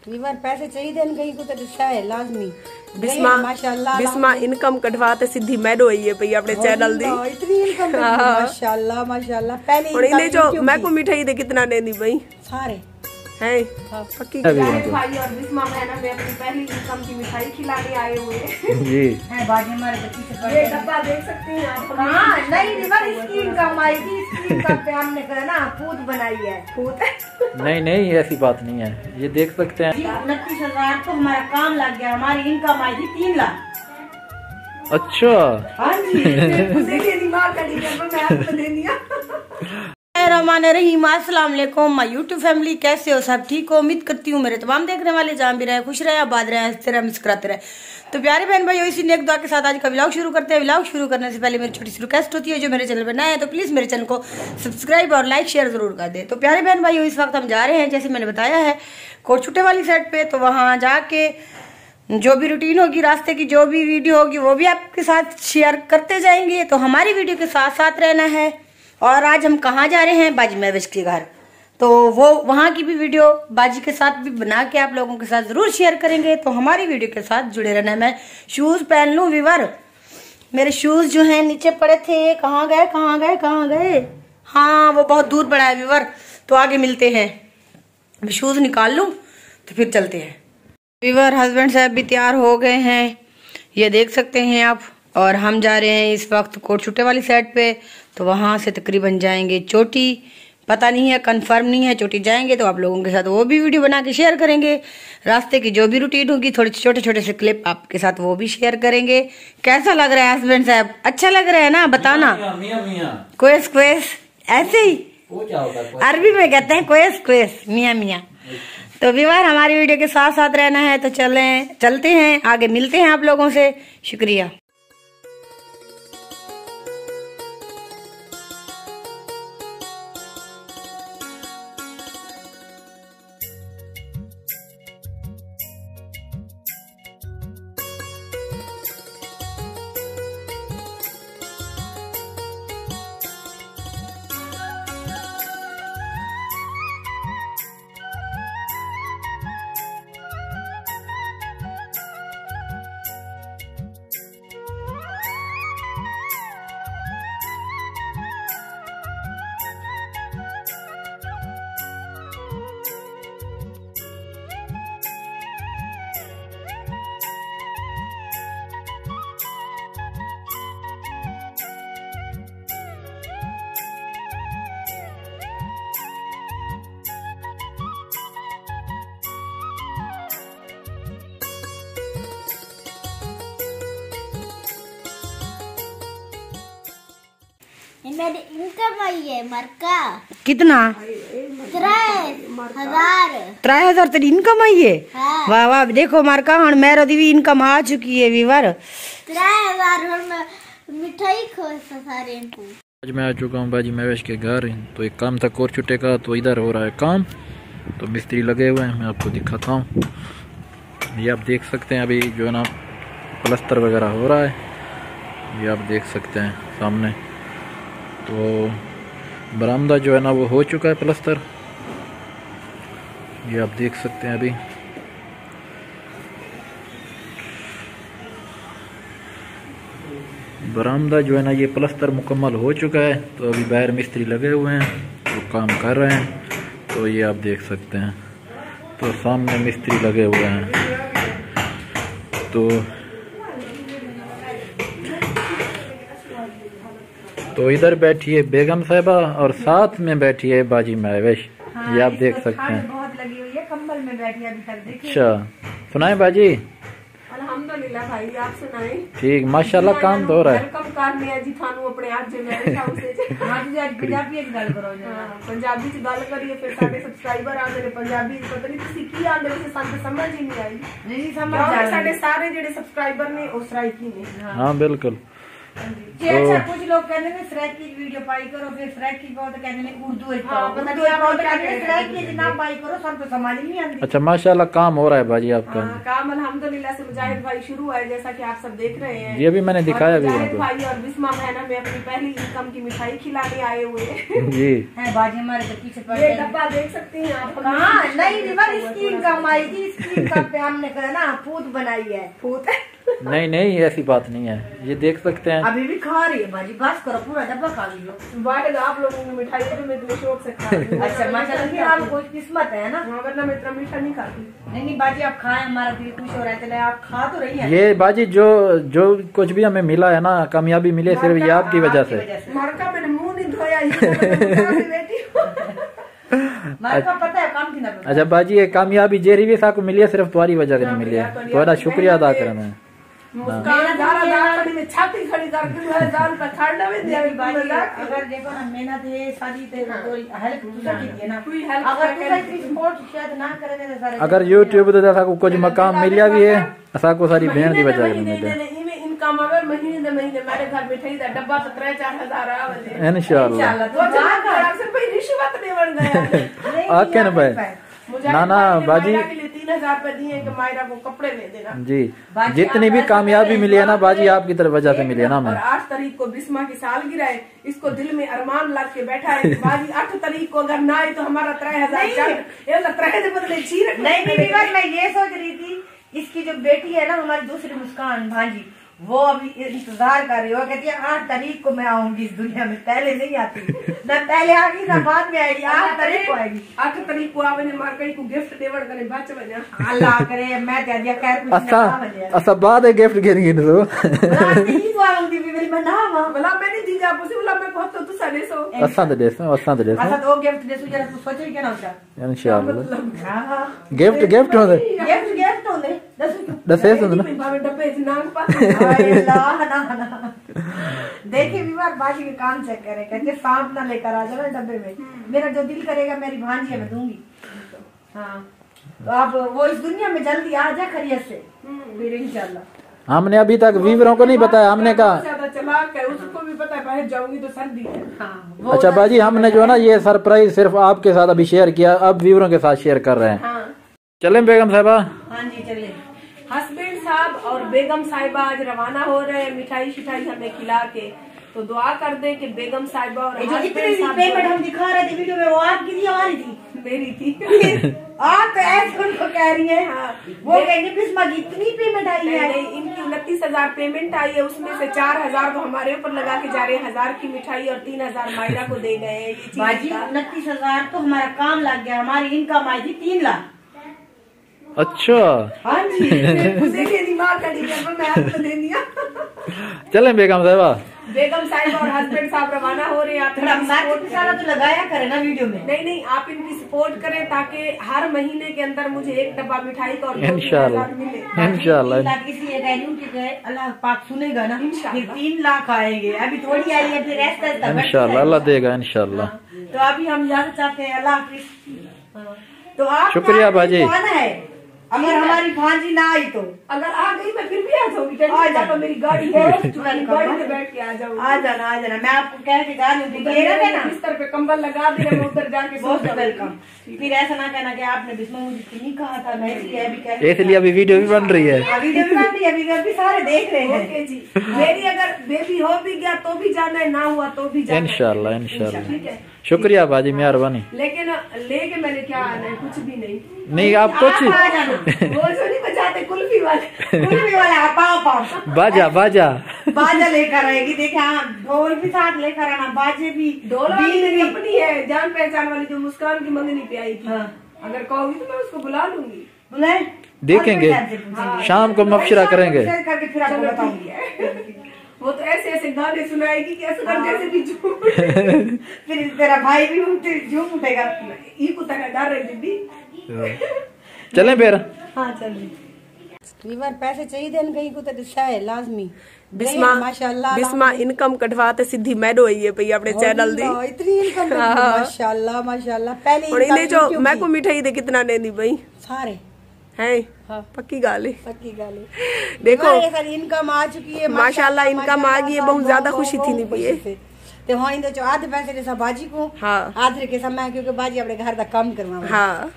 Weaver पैसे चाहिए कहीं को तो है लाजमी। माशाल्लाह बिस्मा इनकम कटवाते सीधी मैडो ही है भई अपने चैनल दी इतनी इनकम माशाल्लाह माशाल्लाह। पहले और इन्हें जो मैं को मिठाई दे कितना देनी भाई सारे है पक्की भाई और बिस्मा बहना में अपनी पहली इनकम की मिठाई खिलाने आए हुए जी है। बाजी हमारे बच्चे से ये डब्बा देख सकते हैं आप। हां नहीं रिवर इसकी इनकम आई थी, इसकी इनकम पे हमने कहा ना पूत बनाई है पूत। नहीं ऐसी बात नहीं है, ये देख सकते हैं 29,000 तो हमारा काम लग गया। हमारी इनकम आई थी 3 लाख। अच्छा हाँ जी देखिए दिमाग का मैं आपको दे दिया। रहीम अस्सलाम वालेकुम माय यूट्यूब फैमिली, कैसे हो सब ठीक हो? उम्मीद करती हूँ मेरे तमाम देखने वाले जहाँ भी रहे खुश रहे आबाद रहे हंसते रहे मुस्कुराते रहे। तो प्यारे बहन भाई इसी नेक दुआ के साथ आज का व्लॉग शुरू करते हैं। व्लॉग शुरू करने से पहले मेरी छोटी सी रिक्वेस्ट होती है, जो मेरे चैनल पर नए हैं तो प्लीज मेरे चैनल को सब्सक्राइब और लाइक शेयर जरूर कर दे। तो प्यारे बहन भाई इस वक्त हम जा रहे हैं जैसे मैंने बताया है कोटछुटे वाली साइड पे। तो वहाँ जाके जो भी रूटीन होगी रास्ते की जो भी वीडियो होगी वो भी आपके साथ शेयर करते जाएंगे। तो हमारी वीडियो के साथ साथ रहना है। और आज हम कहाँ जा रहे हैं? बाजी महवेश के घर। तो वो वहाँ की भी वीडियो बाजी के साथ भी बना के आप लोगों के साथ जरूर शेयर करेंगे। तो हमारी वीडियो के साथ जुड़े रहना है। मैं शूज पहन लूं वीवर, मेरे शूज जो हैं नीचे पड़े थे, कहाँ गए? हाँ वो बहुत दूर पड़ा है वीवर, तो आगे मिलते हैं। अभी शूज निकाल लूं तो फिर चलते हैं। वीवर हस्बैंड साहब भी तैयार हो गए हैं, ये देख सकते हैं आप। और हम जा रहे हैं इस वक्त कोटछुटे वाली साइड पे। तो वहां से तकरीबन जाएंगे चोटी, पता नहीं है कंफर्म नहीं है। चोटी जाएंगे तो आप लोगों के साथ वो भी वीडियो बना के शेयर करेंगे। रास्ते की जो भी रूटीन होगी थोड़े छोटे से क्लिप आपके साथ वो भी शेयर करेंगे। कैसा लग रहा है हस्बैंड साहब? अच्छा लग रहा है ना? बताना। क्वेस ऐसे ही अरबी में कहते हैं क्वेस मियाँ। तो विवाह हमारी वीडियो के साथ साथ रहना है। तो चलते हैं आगे, मिलते हैं आप लोगों से। शुक्रिया। मेरी इनकम आई है मरका। कितना? 3,000 तेरी इनकम आई है? हाँ। वाह वाह, देखो मरका हूँ मेरा दी भी इनकम आ चुकी है वीवर। 3,000 मिठाई खो सारे। आज मैं आ चुका हूँ बाजी महवेश के घर। तो एक काम था कोटछुटे का, तो इधर हो रहा है काम। तो मिस्त्री लगे हुए हैं, मैं आपको दिखाता हूँ। ये आप देख सकते हैं अभी जो है ना प्लस्तर वगैरह हो रहा है, ये आप देख सकते हैं सामने। तो बरामदा जो है ना वो हो चुका है प्लस्तर, ये आप देख सकते हैं अभी। बरामदा जो है ना ये प्लस्तर मुकम्मल हो चुका है। तो अभी बाहर मिस्त्री लगे हुए हैं, वो काम कर रहे हैं। तो ये आप देख सकते हैं, तो सामने मिस्त्री लगे हुए हैं। तो इधर बैठी है बेगम साहिबा और साथ में बैठी है बाजी महवेश। हाँ, ये आप देख सकते हैं बहुत लगी हुई है, कंबल में बैठी है अभी तक। देखिए। अच्छा सुनाए बाजी? अल्हम्दुलिल्लाह भाई, आप सुनाएं? ठीक माशाल्लाह, काम तो हो रहा है। वेलकम कर लिया जी थानू अपने आज जे मेरे हाउस से। हां जी आज पंजाबी च गल करो। पंजाबी च गल करिए फिर साडे सब्सक्राइबर आ मेरे पंजाबी पता नहीं तुसी की आंदे वैसे ਸਾਨੂੰ समझ ही नहीं आई। नहीं समझ आ रहा। साडे सारे जेडे सब्सक्राइबर ने उस राइट ही ने। हां बिल्कुल। जी अच्छा कुछ लोग कहते हैं फ्रैक की वीडियो पाई करो फिर फ्रैक की को तो कहते हैं उर्दू है फ्रैक की ना पाई करो सब तो समझ नहीं आती। अच्छा माशाल्लाह काम हो रहा है बाजी आपका। काम अल्हम्दुलिल्लाह से मुजाहिद भाई शुरू है जैसा कि आप सब देख रहे हैं। ये भी मैंने दिखाया भी मुजाहिद भाई और बिस्मा बहना में अपनी पहली इनकम की मिठाई खिलाने आए हुए जी है बाजी हमारे तो पीछे ये डब्बा देख सकती हैं आप। हाँ नहीं रिवर इसकी इनकम आई थी इसकी इनकम पे हमने कहा ना फूट बनाई है फूट नहीं ऐसी बात नहीं है, ये देख सकते हैं। अभी भी खा रही है बाजी बस करो पूरा डब्बा खा लो वाहिद आप लोगों की मिठाई तो मैं इतने शौक से खा रही हूँ। अच्छा माशाल्लाह फिर आप कोई किस्मत है ना। हाँ वरना मैं इतना मीठा नहीं खाती। नहीं बाजी आप खाएं हमारा दिल खुश हो रहा है चले आप खा तो रही है। ये बाजी जो कुछ भी हमें मिला है ना कामयाबी मिले सिर्फ ये आपकी वजह से। मरका मैंने मुंह नहीं धोया बेटी पता है काम की ना। अच्छा बाजी ये कामयाबी जेरी भी साको मिली है सिर्फ तुम्हारी वजह से नहीं मिली है, तुम्हारा शुक्रिया अदा करना है। में छाती खड़ी करके अगर देखो ना मेहनत है शादी हेल्प अगर यूट्यूब तो साको कुछ मकाम मिलिया भी है साको सारी भेड़ की वजह से मिले इनकम अगर महीने मेरे घर में ठही डब्बा 3-4 हजार इंशाल्लाह रिश्वत नहीं बन गया आके न भाई ना बाजी 3,000 रुपए दिए कि मायरा को कपड़े ले देना जी। जितनी भी कामयाबी मिली है ना बाजी आपकी तरफ वजह से मिली है ना। मैं 8 तारीख को बिस्मा की सालगिरह है, इसको दिल में अरमान लग के बैठा है बाजी 8 तारीख को अगर ना आए तो हमारा 3,000 बदले चीर नहीं। मैं ये सोच रही थी इसकी जो बेटी है ना हमारी दूसरी मुस्कान भांजी वो अभी इंतजार कर रही हो कहती है 8 तारीख को मैं आऊंगी इस दुनिया में, पहले नहीं आती ना पहले आएगी ना बाद में आएगी 8 तारीख को आएगी। 8 तारीख को आवे ने मार कहीं को गिफ्ट देवड़ करे बच बजा अल्लाह करे मैं कह दिया खैर कुछ ना अच्छा बाद गिफ्ट गिरगी तो नहीं तो आऊंगी भी मेरी मनावा भला मैं नहीं दी जा पुसी भला मैं कहत तो साडे सो असा तो देसो अच्छा तो गिफ्ट दे सुजरा तू सोचे क्या ना उसका इंशाल्लाह हां गिफ्ट होंदे गिफ्ट होंदे दसे सुन ना बाबे डब्बे च नाम पा देखिए विवाह बाजी के काम चेक करे कहते सांप ना लेकर आ जाना डब्बे में, मेरा जो दिल करेगा मेरी भांजी है मैं दूंगी। हाँ तो आप वो इस दुनिया में जल्दी आ जा खैरियत से फिर इंशाल्लाह। हमने अभी तक व्यूअरों को नहीं बताया, हमने कहा ज्यादा चलाक है उसको भी पता है बाहर जाऊंगी तो सर्दी है। हाँ, अच्छा बाजी हमने जो है ना ये सरप्राइज सिर्फ आपके साथ अभी शेयर किया, अब व्यूअरों के साथ शेयर कर रहे हैं। हाँ। चलें बेगम साहिबा। हाँ जी चले। हस्बैंड साहब और बेगम साहिबा आज रवाना हो रहे हैं मिठाई शिठाई हमें खिला के, तो दुआ कर दे कि बेगम साहिबा और जो इतनी पेमेंट हम दिखा रहे थे वीडियो में वो आपकी थी हमारी थी मेरी थी आप तो ऐसे उनको कह रही हैं। हाँ, वो कहेंगे बिस्मा की इतनी पेमेंट आई है। नहीं इनकी 29,000 पेमेंट आई है, उसमें से 4,000 को हमारे ऊपर लगा के जा रहे हैं, 1,000 की मिठाई और 3,000 मायरा को दे गए हैं। बाजी 29,000 तो हमारा काम लग गया, हमारी इनकम आई थी 3 लाख। अच्छा हाँ जी दिमाग का दे दिया। चले बेगम साहिबा। बेगम साहिबा और हस्बैंड साहब रवाना हो रहे हैं। आप तो लगाया करे ना वीडियो में। नहीं आप इनकी सपोर्ट करें ताकि हर महीने के अंदर मुझे एक डब्बा मिठाई का और इंशाल्लाह मिले। अल्लाह पाक सुनेगा ना फिर 3 लाख आएंगे, अभी थोड़ी आई है फिर ऐसा इंशाल्लाह अल्लाह देगा इंशाल्लाह। तो अभी हम जाना चाहते हैं अल्लाह हाफिज़। तो आप शुक्रिया बाजी। है अगर हमारी भांजी ना आई तो अगर आ गई मैं फिर भी आ जाऊंगी। तो मेरी गाड़ी है गाड़ी में बैठ के आ जाऊंगी। आ जाना मैं आपको कह के जा रही हूँ बिस्तर पे कंबल लगा दिया मैं उधर जाके बहुत वेलकम। फिर ऐसा ना कहना कि आपने बिस्मा मुझे नहीं कहा था, मैं इसलिए अभी वीडियो भी बन रही है। वीडियो भी बन रही है, अभी सारे देख रहे हैं। ओके जी मेरी अगर बेबी हो भी गया तो भी जाना है, ना हुआ तो भी जाना है इंशाल्लाह। ठीक है शुक्रिया बाजी मेहरबानी। लेकिन लेके मैंने क्या आना है कुछ भी नहीं आप कुछ वो जो नहीं बजाते कुल्फी वाला बाजा लेकर आएगी। देखिए हाँ ढोल भी साथ लेकर आना, बाजे भी। ढोल वाली अपनी है जान पहचान वाली जो मुस्कान की मंगनी पे आई थी। अगर कहोगी तो मैं उसको बुला लूंगी। बुलाए देखेंगे शाम को मशवरा करेंगे। वो तो ऐसे गाने सुनाएगी कि ऐसे जैसे भी झूम फिर तेरा भाई भी झूम उठेगा। ये कुत्ता का डर है दीदी। चलें फिर। हाँ चलिए पैसे चाहिए थे कहीं को तो है लाजमी। बिस्मा माशाल्लाह बिस्मा इनकम कटवाते सीधी मैडो ही है भई अपने चैनल दी इतनी इनकम माशाल्लाह पहले और इन्हें जो मैं को मिठाई दे कितना दे दी भाई सारे है। हाँ। पक्की गाल है। पक्की गाल है। देखो इनकम आ चुकी है माशाल्लाह, इनकम आ गई है, बहुत ज्यादा खुशी थी नहीं पिए तो हाँ इंदे आधे पैसे जैसा बाजी को हाँ आधे के समय क्योंकि बाजी अपने घर का काम करवा हाँ